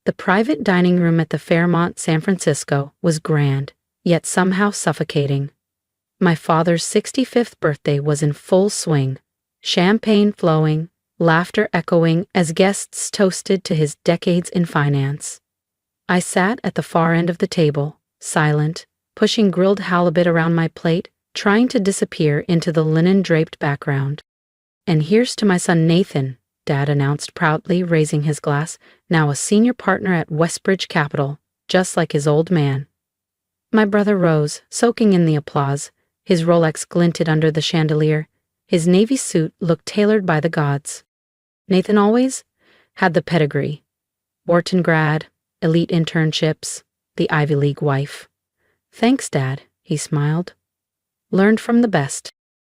The private dining room at the Fairmont San Francisco was grand, yet somehow suffocating. My father's 65th birthday was in full swing, champagne flowing, laughter echoing as guests toasted to his decades in finance. I sat at the far end of the table, silent, pushing grilled halibut around my plate, trying to disappear into the linen-draped background. "And here's to my son Nathan," Dad announced proudly, raising his glass, now a senior partner at Westbridge Capital, just like his old man. My brother rose, soaking in the applause. His Rolex glinted under the chandelier. His navy suit looked tailored by the gods. Nathan always had the pedigree. Wharton grad, elite internships, the Ivy League wife. "Thanks, Dad," he smiled. "Learned from the best."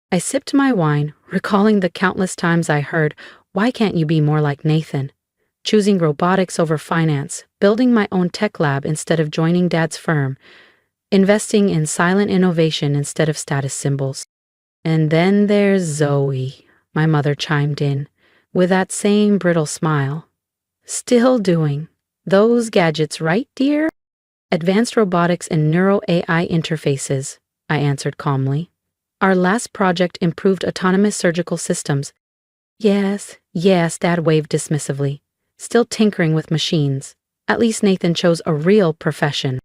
I sipped my wine, recalling the countless times I heard, "Why can't you be more like Nathan?" Choosing robotics over finance, building my own tech lab instead of joining Dad's firm, investing in silent innovation instead of status symbols. "And then there's Zoe," my mother chimed in, with that same brittle smile. "Still doing those gadgets, right, dear?" "Advanced robotics and neuro-AI interfaces," I answered calmly. "Our last project improved autonomous surgical systems." Yes, Dad waved dismissively. "Still tinkering with machines. At least Nathan chose a real profession."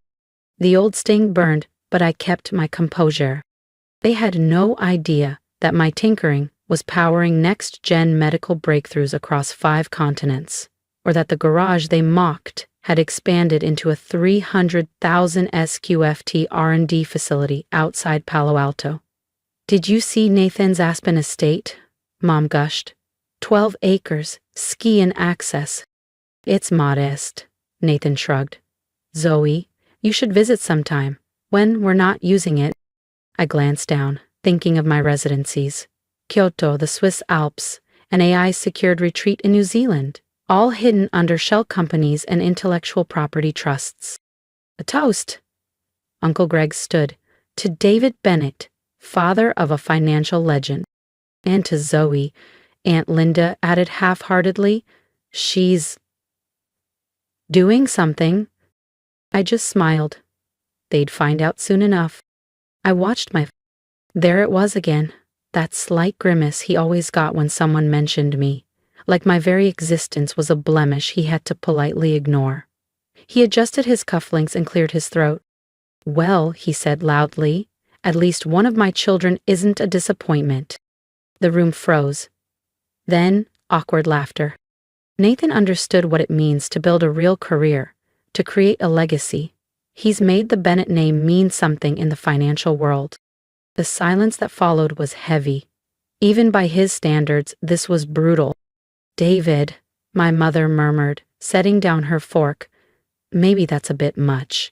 The old sting burned, but I kept my composure. They had no idea that my tinkering was powering next-gen medical breakthroughs across 5 continents, or that the garage they mocked had expanded into a 300,000 SQFT R&D facility outside Palo Alto. "Did you see Nathan's Aspen estate?" Mom gushed. 12 acres, ski and access. "It's modest," Nathan shrugged. "Zoe, you should visit sometime, when we're not using it." I glanced down, thinking of my residencies. Kyoto, the Swiss Alps, an AI-secured retreat in New Zealand, all hidden under shell companies and intellectual property trusts. "A toast." Uncle Greg stood. "To David Bennett, father of a financial legend." "And to Zoe," Aunt Linda added half-heartedly. "She's doing something." I just smiled. They'd find out soon enough. I watched There it was again, that slight grimace he always got when someone mentioned me, like my very existence was a blemish he had to politely ignore. He adjusted his cufflinks and cleared his throat. "Well," he said loudly, "at least one of my children isn't a disappointment." The room froze. Then, awkward laughter. Nathan understood what it means to build a real career, to create a legacy. He's made the Bennett name mean something in the financial world. The silence that followed was heavy. Even by his standards, this was brutal. "David," my mother murmured, setting down her fork. "Maybe that's a bit much."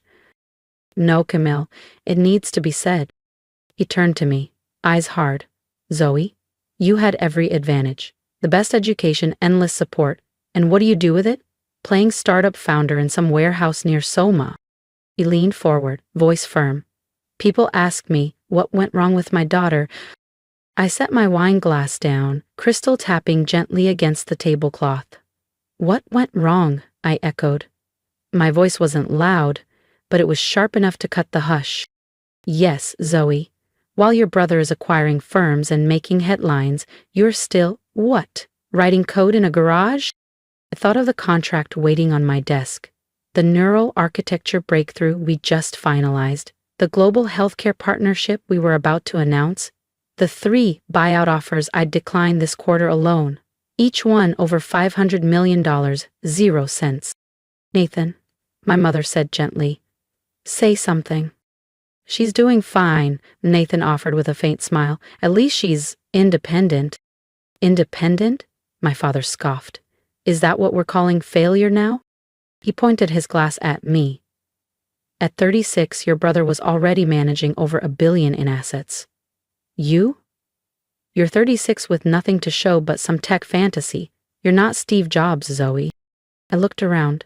"No, Camille, it needs to be said." He turned to me, eyes hard. "Zoe, you had every advantage. The best education, endless support. And what do you do with it? Playing startup founder in some warehouse near Soma." He leaned forward, voice firm. "People ask me what went wrong with my daughter." I set my wine glass down, crystal tapping gently against the tablecloth. "What went wrong?" I echoed. My voice wasn't loud, but it was sharp enough to cut the hush. "Yes, Zoe. While your brother is acquiring firms and making headlines, you're still, what, writing code in a garage?" I thought of the contract waiting on my desk, the neural architecture breakthrough we just finalized, the global healthcare partnership we were about to announce, the 3 buyout offers I'd declined this quarter alone, each one over $500 million, 0 cents. "Nathan," my mother said gently, "say something." "She's doing fine," Nathan offered with a faint smile. "At least she's independent." "Independent?" my father scoffed. "Is that what we're calling failure now?" He pointed his glass at me. "At 36, your brother was already managing over $1 billion in assets. You? You're 36 with nothing to show but some tech fantasy. You're not Steve Jobs, Zoe." I looked around.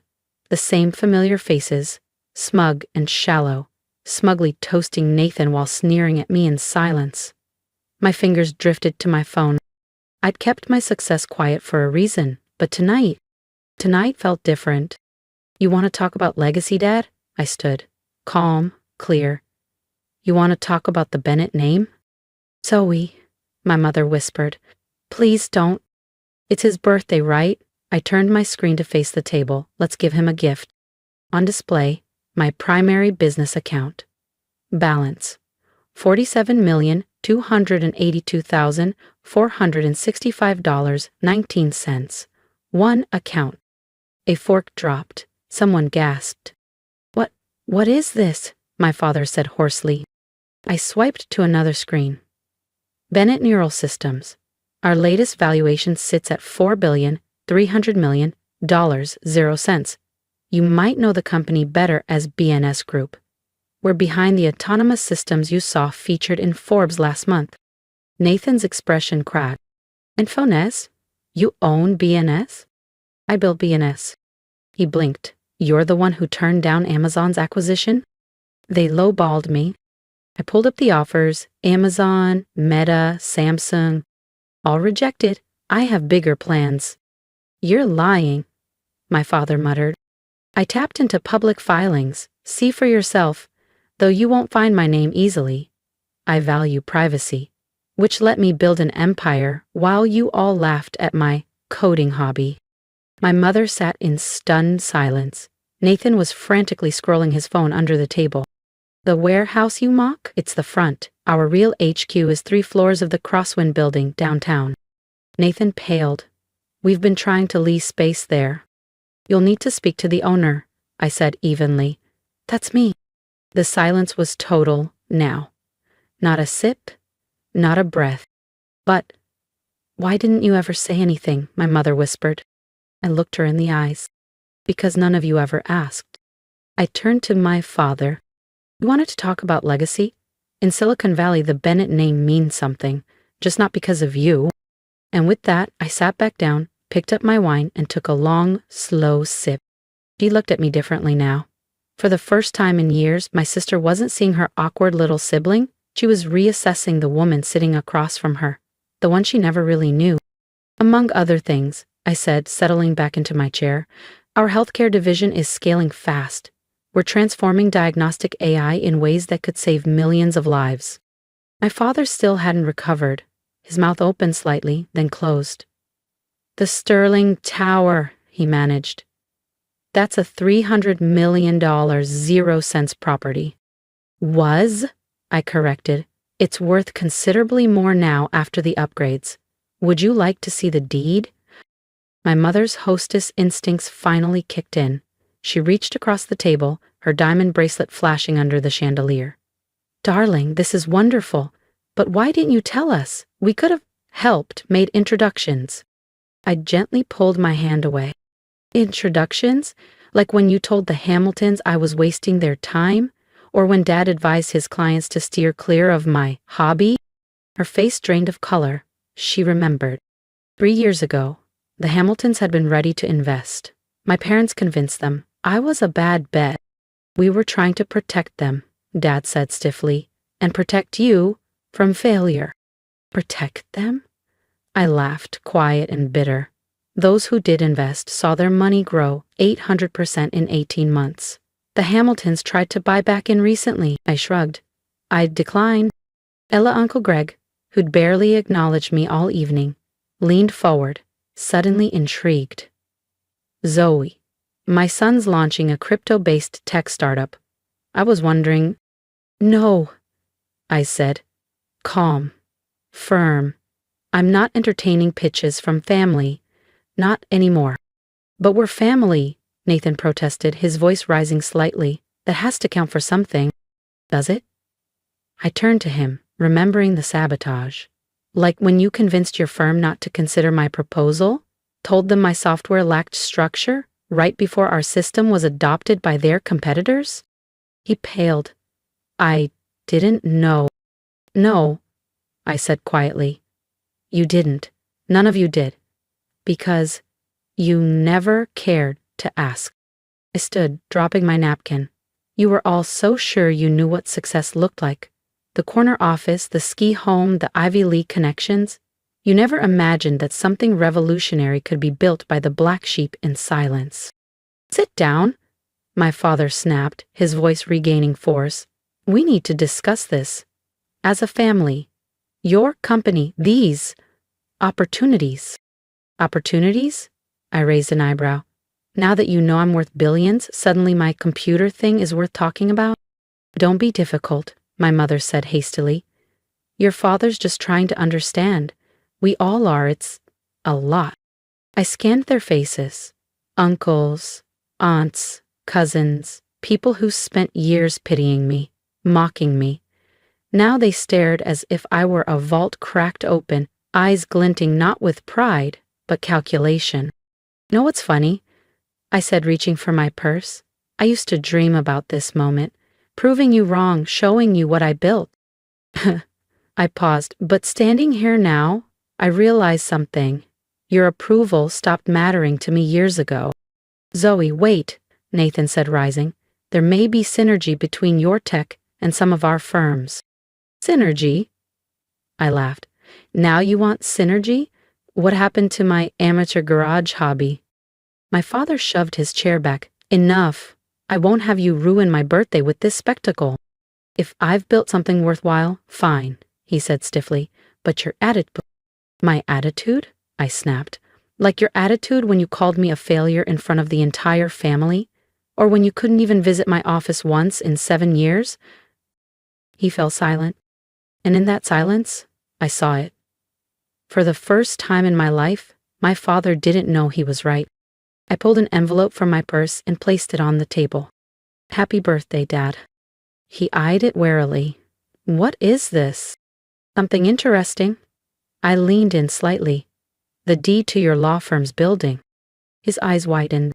The same familiar faces, smug and shallow, smugly toasting Nathan while sneering at me in silence. My fingers drifted to my phone. I'd kept my success quiet for a reason, but tonight felt different. You want to talk about legacy, Dad? I stood, calm, clear. You want to talk about the Bennett name? Zoe, my mother whispered. Please don't. It's his birthday, right? I turned my screen to face the table. Let's give him a gift. On display, my primary business account. Balance: $47,282,465.19. One account. A fork dropped. Someone gasped. What is this? My father said hoarsely. I swiped to another screen. Bennett Neural Systems. Our latest valuation sits at $4,300,000,000. You might know the company better as BNS Group. We're behind the autonomous systems you saw featured in Forbes last month. Nathan's expression cracked. And Fonez? You own BNS? I built BNS. He blinked. You're the one who turned down Amazon's acquisition? They lowballed me. I pulled up the offers. Amazon, Meta, Samsung. All rejected. I have bigger plans. You're lying, my father muttered. I tapped into public filings. See for yourself. Though you won't find my name easily. I value privacy, which let me build an empire while you all laughed at my coding hobby. My mother sat in stunned silence. Nathan was frantically scrolling his phone under the table. The warehouse you mock? It's the front. Our real HQ is 3 floors of the Crosswind building downtown. Nathan paled. We've been trying to lease space there. You'll need to speak to the owner, I said evenly. That's me. The silence was total now. Not a sip, not a breath. But why didn't you ever say anything? My mother whispered. I looked her in the eyes. Because none of you ever asked. I turned to my father. You wanted to talk about legacy? In Silicon Valley, the Bennett name means something, just not because of you. And with that, I sat back down, picked up my wine, and took a long, slow sip. She looked at me differently now. For the first time in years, my sister wasn't seeing her awkward little sibling. She was reassessing the woman sitting across from her, the one she never really knew. Among other things, I said, settling back into my chair, our healthcare division is scaling fast. We're transforming diagnostic AI in ways that could save millions of lives. My father still hadn't recovered. His mouth opened slightly, then closed. The Sterling Tower, he managed. That's a $300 million 0-cents property. Was, I corrected. It's worth considerably more now after the upgrades. Would you like to see the deed? My mother's hostess instincts finally kicked in. She reached across the table, her diamond bracelet flashing under the chandelier. Darling, this is wonderful. But why didn't you tell us? We could have helped, made introductions. I gently pulled my hand away. Introductions? Like when you told the Hamiltons I was wasting their time? Or when Dad advised his clients to steer clear of my hobby? Her face drained of color. She remembered. 3 years ago, the Hamiltons had been ready to invest. My parents convinced them. I was a bad bet. We were trying to protect them, Dad said stiffly, and protect you from failure. Protect them? I laughed, quiet and bitter. Those who did invest saw their money grow 800% in 18 months. The Hamiltons tried to buy back in recently. I shrugged. I'd decline. Ella Uncle Greg, who'd barely acknowledged me all evening, leaned forward, suddenly intrigued. Zoe, my son's launching a crypto-based tech startup. I was wondering. No, I said, calm, firm. I'm not entertaining pitches from family. Not anymore. But we're family, Nathan protested, his voice rising slightly. That has to count for something. Does it? I turned to him, remembering the sabotage. Like when you convinced your firm not to consider my proposal? Told them my software lacked structure right before our system was adopted by their competitors? He paled. I didn't know. No, I said quietly. You didn't. None of you did. Because you never cared to ask. I stood, dropping my napkin. You were all so sure you knew what success looked like. The corner office, the ski home, the Ivy League connections. You never imagined that something revolutionary could be built by the black sheep in silence. Sit down, my father snapped, his voice regaining force. We need to discuss this. As a family. Your company, these opportunities. Opportunities? I raised an eyebrow. Now that you know I'm worth billions, suddenly my computer thing is worth talking about? Don't be difficult, my mother said hastily. Your father's just trying to understand. We all are, it's a lot. I scanned their faces. Uncles, aunts, cousins, people who spent years pitying me, mocking me. Now they stared as if I were a vault cracked open, eyes glinting not with pride, but calculation. Know what's funny? I said, reaching for my purse. I used to dream about this moment, proving you wrong, showing you what I built. I paused, but standing here now, I realized something. Your approval stopped mattering to me years ago. Zoe, wait, Nathan said, rising. There may be synergy between your tech and some of our firms. Synergy? I laughed. Now you want synergy? What happened to my amateur garage hobby? My father shoved his chair back. Enough. I won't have you ruin my birthday with this spectacle. If I've built something worthwhile, fine, he said stiffly. But your attitude. My attitude? I snapped. Like your attitude when you called me a failure in front of the entire family? Or when you couldn't even visit my office once in 7 years? He fell silent. And in that silence, I saw it. For the first time in my life, my father didn't know he was right. I pulled an envelope from my purse and placed it on the table. Happy birthday, Dad. He eyed it warily. What is this? Something interesting. I leaned in slightly. The deed to your law firm's building. His eyes widened.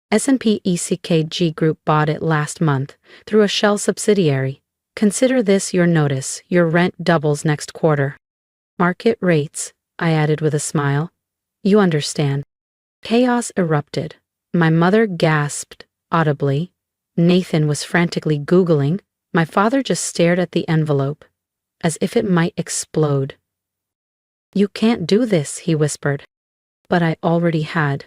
S&P ECKG Group bought it last month through a shell subsidiary. Consider this your notice. Your rent doubles next quarter. Market rates, I added with a smile. You understand. Chaos erupted. My mother gasped audibly. Nathan was frantically Googling. My father just stared at the envelope, as if it might explode. You can't do this, he whispered. But I already had.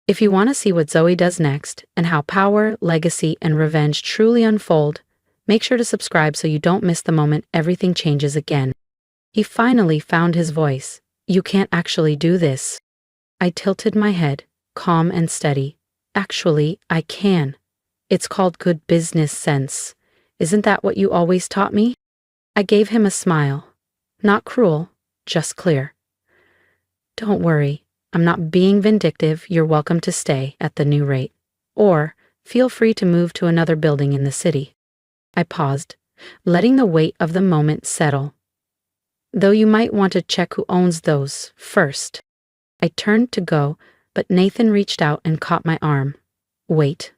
If you want to see what Zoe does next, and how power, legacy, and revenge truly unfold, make sure to subscribe so you don't miss the moment everything changes again. He finally found his voice. You can't actually do this. I tilted my head, calm and steady. Actually, I can. It's called good business sense. Isn't that what you always taught me? I gave him a smile. Not cruel, just clear. Don't worry, I'm not being vindictive. You're welcome to stay at the new rate. Or, feel free to move to another building in the city. I paused, letting the weight of the moment settle. Though you might want to check who owns those first. I turned to go, but Nathan reached out and caught my arm. Wait.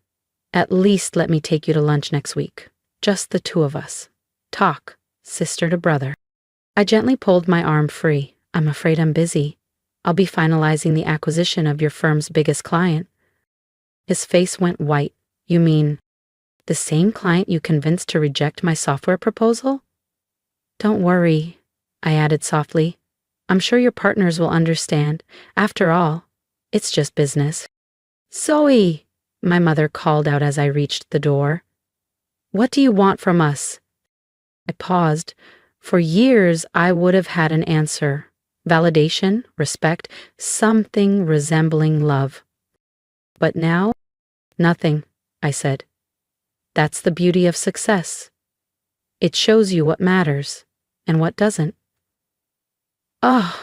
At least let me take you to lunch next week. Just the two of us. Talk, sister to brother. I gently pulled my arm free. I'm afraid I'm busy. I'll be finalizing the acquisition of your firm's biggest client. His face went white. You mean the same client you convinced to reject my software proposal? Don't worry, I added softly. I'm sure your partners will understand. After all, it's just business. Zoe, my mother called out as I reached the door. What do you want from us? I paused. For years, I would have had an answer. Validation, respect, something resembling love. But now, nothing, I said. That's the beauty of success. It shows you what matters and what doesn't. Oh!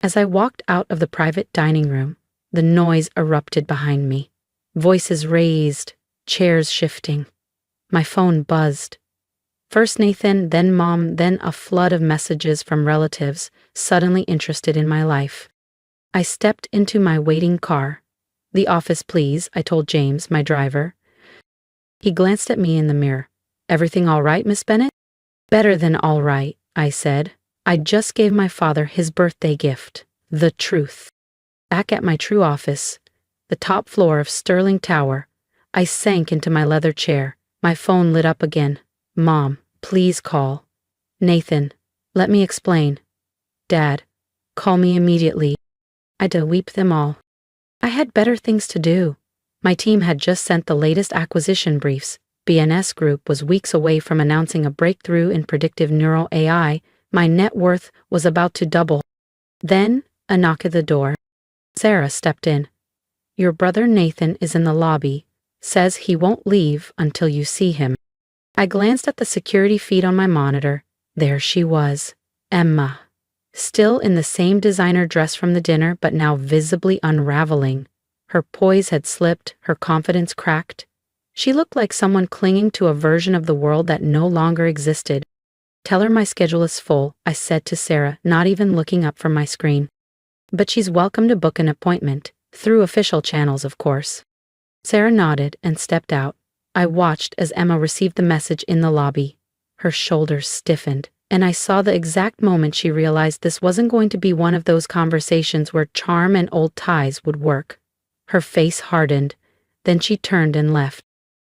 As I walked out of the private dining room, the noise erupted behind me. Voices raised, chairs shifting. My phone buzzed. First Nathan, then Mom, then a flood of messages from relatives suddenly interested in my life. I stepped into my waiting car. The office, please, I told James, my driver. He glanced at me in the mirror. Everything all right, Miss Bennett? Better than all right, I said. I just gave my father his birthday gift, the truth. Back at my true office, the top floor of Sterling Tower, I sank into my leather chair. My phone lit up again. Mom, please call. Nathan, let me explain. Dad, call me immediately. I had to weep them all. I had better things to do. My team had just sent the latest acquisition briefs. BNS Group was weeks away from announcing a breakthrough in predictive neural AI. My net worth was about to double. Then, a knock at the door. Sarah stepped in. "Your brother Nathan is in the lobby. Says he won't leave until you see him." I glanced at the security feed on my monitor. There she was, Emma. Still in the same designer dress from the dinner, but now visibly unraveling. Her poise had slipped, her confidence cracked. She looked like someone clinging to a version of the world that no longer existed. "Tell her my schedule is full," I said to Sarah, not even looking up from my screen. "But she's welcome to book an appointment, through official channels, of course." Sarah nodded and stepped out. I watched as Emma received the message in the lobby. Her shoulders stiffened, and I saw the exact moment she realized this wasn't going to be one of those conversations where charm and old ties would work. Her face hardened, then she turned and left.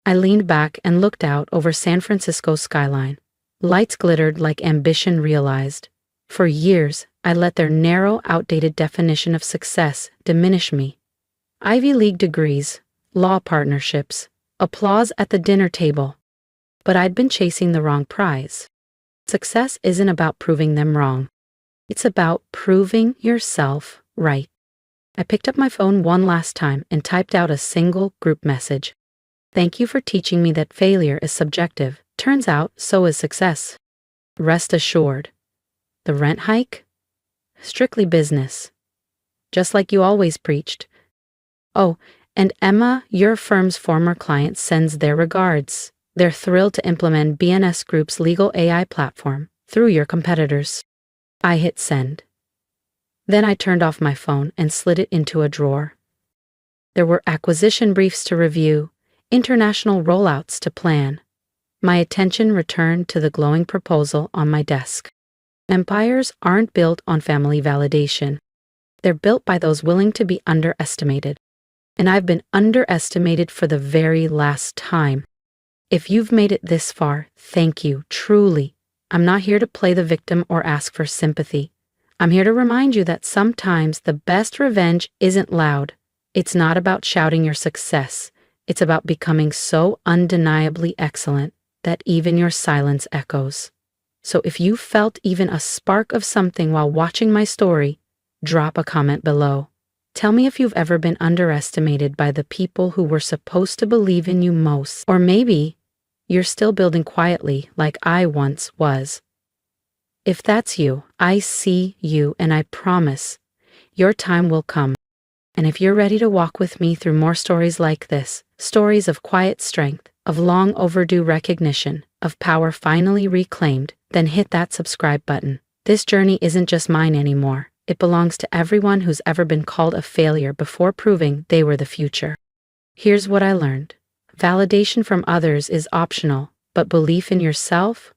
I leaned back and looked out over San Francisco's skyline. Lights glittered like ambition realized. For years, I let their narrow, outdated definition of success diminish me. Ivy League degrees, law partnerships, applause at the dinner table. But I'd been chasing the wrong prize. Success isn't about proving them wrong. It's about proving yourself right. I picked up my phone one last time and typed out a single group message. "Thank you for teaching me that failure is subjective. Turns out, so is success. Rest assured. The rent hike? Strictly business. Just like you always preached. Oh, and Emma, your firm's former client, sends their regards. They're thrilled to implement BNS Group's legal AI platform through your competitors." I hit send. Then I turned off my phone and slid it into a drawer. There were acquisition briefs to review, international rollouts to plan. My attention returned to the glowing proposal on my desk. Empires aren't built on family validation. They're built by those willing to be underestimated. And I've been underestimated for the very last time. If you've made it this far, thank you, truly. I'm not here to play the victim or ask for sympathy. I'm here to remind you that sometimes the best revenge isn't loud. It's not about shouting your success. It's about becoming so undeniably excellent that even your silence echoes. So if you felt even a spark of something while watching my story, drop a comment below. Tell me if you've ever been underestimated by the people who were supposed to believe in you most. Or maybe you're still building quietly like I once was. If that's you, I see you, and I promise your time will come. And if you're ready to walk with me through more stories like this, stories of quiet strength, of long overdue recognition, of power finally reclaimed, then hit that subscribe button. This journey isn't just mine anymore. It belongs to everyone who's ever been called a failure before proving they were the future. Here's what I learned. Validation from others is optional, but belief in yourself?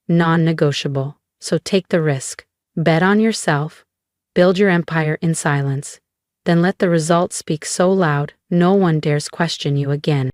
Non-negotiable. So take the risk. Bet on yourself. Build your empire in silence. Then let the results speak so loud, no one dares question you again.